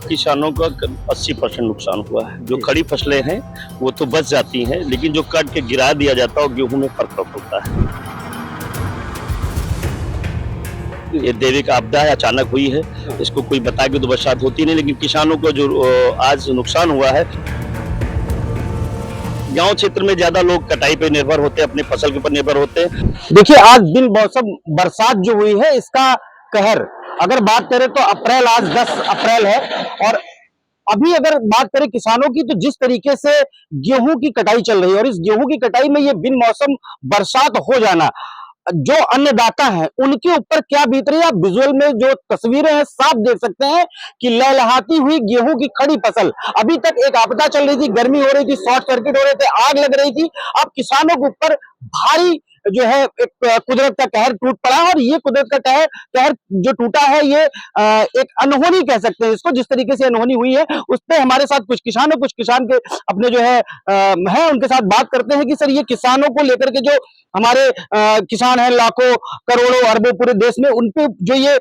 किसानों का 80% नुकसान हुआ है। जो खड़ी फसलें हैं वो तो बच जाती हैं, लेकिन जो काट के गिरा दिया जाता है और गेहूं में फर्क पड़ता है। ये दैविक आपदा है, अचानक हुई है। इसको कोई बता के तो बरसात होती नहीं, लेकिन किसानों को जो आज नुकसान हुआ है, गांव क्षेत्र में ज्यादा लोग कटाई पे निर्भर होते हैं, अपनी फसल के ऊपर निर्भर होते हैं। देखिए, आज बिन मौसम बरसात जो हुई है इसका कहर अगर बात करें तो अप्रैल, आज 10 अप्रैल है और अभी अगर बात करें किसानों की, तो जिस तरीके से गेहूं की कटाई चल रही है और इस गेहूं की कटाई में ये बिन मौसम बरसात हो जाना, जो अन्नदाता हैं उनके ऊपर क्या बीत रही है, आप विजुअल में जो तस्वीरें हैं साफ देख सकते हैं कि लहलहाती हुई गेहूं की खड़ी फसल। अभी तक एक आपदा चल रही थी, गर्मी हो रही थी, शॉर्ट सर्किट हो रहे थे, आग लग रही थी। अब किसानों के ऊपर भारी जो है एक कुदरत का कहर टूट पड़ा और ये कुदरत का कहर जो टूटा है, ये एक अनहोनी कह सकते हैं इसको। जिस तरीके से अनहोनी हुई है उस पे हमारे साथ कुछ किसान के अपने जो है उनके साथ बात करते हैं कि सर, ये किसानों को लेकर के जो हमारे किसान हैं, लाखों करोड़ों अरबों पूरे देश में, उनपे जो ये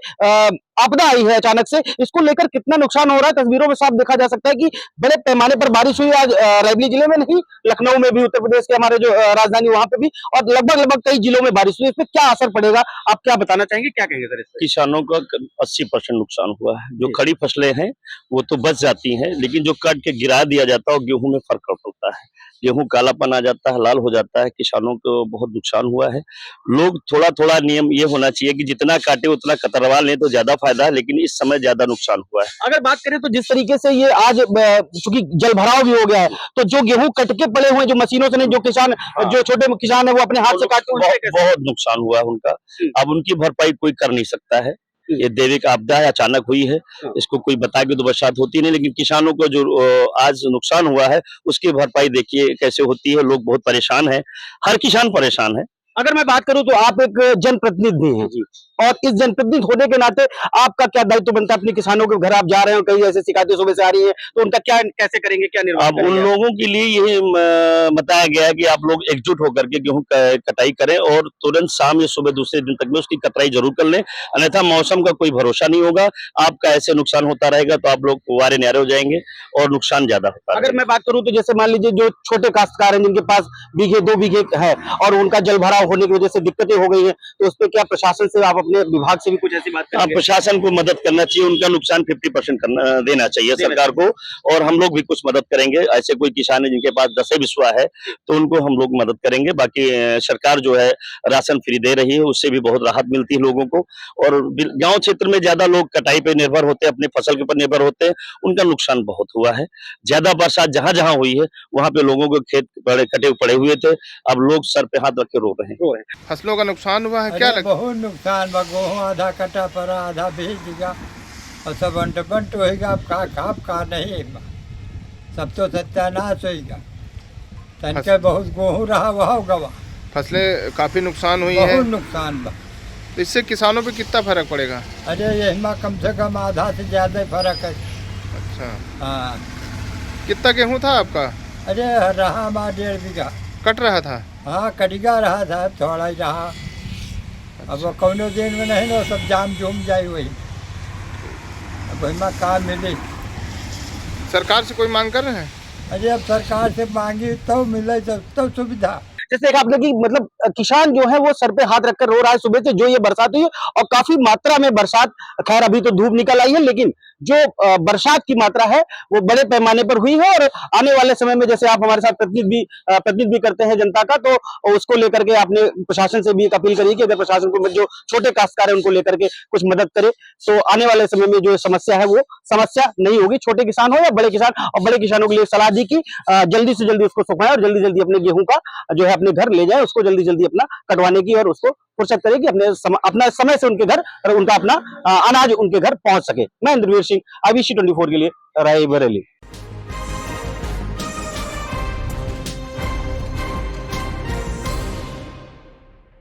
आपदा आई है अचानक से, इसको लेकर कितना नुकसान हो रहा है तस्वीरों में साफ देखा जा सकता है कि बड़े पैमाने पर बारिश हुई आज रायबरेली जिले में नहीं, लखनऊ में भी, उत्तर प्रदेश के हमारे जो राजधानी वहां पे भी, और लगभग कई जिलों में बारिश हुई। इस पर क्या असर पड़ेगा, आप क्या बताना चाहेंगे, क्या कहेंगे सर? किसानों का 80% नुकसान हुआ है। जो खड़ी फसलें हैं वो तो बच जाती हैं, लेकिन जो काट के गिरा दिया जाता है और गेहूं में फर्क पड़ता है। गेहूं कालापन आ जाता है, लाल हो जाता है। किसानों को बहुत नुकसान हुआ है। लोग थोड़ा नियम ये होना चाहिए कि जितना काटे उतना कतरवा लें तो ज्यादा फायदा है, लेकिन इस समय ज्यादा नुकसान हुआ है। अगर बात करें तो जिस तरीके से ये आज चूंकि जल भराव भी हो गया है, तो जो गेहूं कट के पड़े हुए, जो मशीनों से नहीं, जो किसान, जो छोटे किसान है वो अपने हाथ से काटते हैं, बहुत नुकसान हुआ है उनका। अब उनकी भरपाई कोई कर नहीं सकता है। ये दैविक आपदा है, अचानक हुई है। इसको कोई बता के तो बरसात होती नहीं, लेकिन किसानों को जो आज नुकसान हुआ है उसकी भरपाई देखिए कैसे होती है। लोग बहुत परेशान हैं, हर किसान परेशान है। अगर मैं बात करूं तो आप एक जनप्रतिनिधि हैं जी, और इस जनप्रतिनिधि होने के नाते आपका क्या दायित्व बनता है? अपने किसानों के घर आप जा रहे हो, कई ऐसे शिकायतें सुबह से आ रही हैं, तो उनका क्या, कैसे करेंगे, क्या निर्माण अब उन लोगों के लिए यही बताया गया है कि आप लोग एकजुट होकर के गेहूं कटाई करें और तुरंत शाम या सुबह दूसरे दिन तक में उसकी कटाई जरूर कर लें, अन्यथा मौसम का कोई भरोसा नहीं होगा। आपका ऐसे नुकसान होता रहेगा तो आप लोग वारे न्यारे हो जाएंगे और नुकसान ज्यादा होता है। अगर मैं बात करूं तो जैसे मान लीजिए जो छोटे काश्तकार हैं, जिनके पास बीघे 2 बीघे है और उनका जल भराव होने की वजह से दिक्कतें हो गई हैं, तो उस पर क्या प्रशासन से, आप अपने विभाग से भी कुछ ऐसी बात करेंगे? प्रशासन को मदद करना चाहिए, उनका नुकसान 50% देना चाहिए सरकार को, और हम लोग भी कुछ मदद करेंगे। ऐसे कोई किसान है जिनके पास 10 बिस्वा है तो उनको हम लोग मदद करेंगे। बाकी सरकार जो है राशन फ्री दे रही है, उससे भी बहुत राहत मिलती है लोगों को। और गांव क्षेत्र में ज्यादा लोग कटाई पे निर्भर होते हैं, अपनी फसल के ऊपर निर्भर होते हैं, उनका नुकसान बहुत हुआ है। ज्यादा बरसात जहां जहां हुई है वहां पे लोगों के खेत बड़े कटे पड़े हुए थे, अब लोग सर पे हाथ रख के रो रहे हैं। फसलों का नुकसान हुआ है, क्या लगता है? बहुत नुकसान बा, गेहूँ आधा कटा पड़ा, आधा भीग गया और सब बंट होएगा। अब का खाप का नहीं, सब तो सत्यानाश होएगा। तनके बहुत गेहूँ रहा वह गवा, फसलें काफी नुकसान हुई है, बहुत नुकसान बा। तो इससे किसानों पे कितना फर्क पड़ेगा? अरे यही कम से कम आधा से ज्यादा फर्क है। अच्छा, हाँ, कितना गेहूं था आपका? अरे रहा हमारा 1.5 बीघा। कट रहा था? हाँ, कटिगा रहा था, थोड़ा ही रहा। अब वो कौनो दिन में नहीं ना, सब जाम जूम जाए वही। अब वही काम मिले। सरकार से कोई मांग कर रहे हैं? अरे अब सरकार से मांगी तो मिले, तो सुविधा। जैसे एक आपने कि मतलब किसान जो है वो सर पे हाथ रखकर रो रहा है सुबह से, जो ये बरसात हुई है और काफी मात्रा में बरसात, खैर अभी तो धूप निकल आई है, लेकिन जो बरसात की मात्रा है वो बड़े पैमाने पर हुई है। और आने वाले समय में जैसे आप हमारे साथ प्रतिनिधित्व भी करते हैं जनता का, तो उसको लेकर के आपने प्रशासन से भी एक अपील करी कि अगर प्रशासन को जो छोटे काश्तकार है उनको लेकर के कुछ मदद करे, तो आने वाले समय में जो समस्या है वो समस्या नहीं होगी, छोटे किसान हो या बड़े किसान। और बड़े किसानों के लिए सलाह दी कि जल्दी से जल्दी उसको सुखाएं और जल्दी जल्दी अपने गेहूं का जो है अपने घर ले जाए, उसको जल्दी जल्दी अपना कटवाने की और उसको फुर्सत करे कि अपना समय से उनके घर और उनका अपना अनाज उनके घर पहुंच सके। मैं इंद्रवीर सिंह, IBC 24 के लिए, रायबरेली।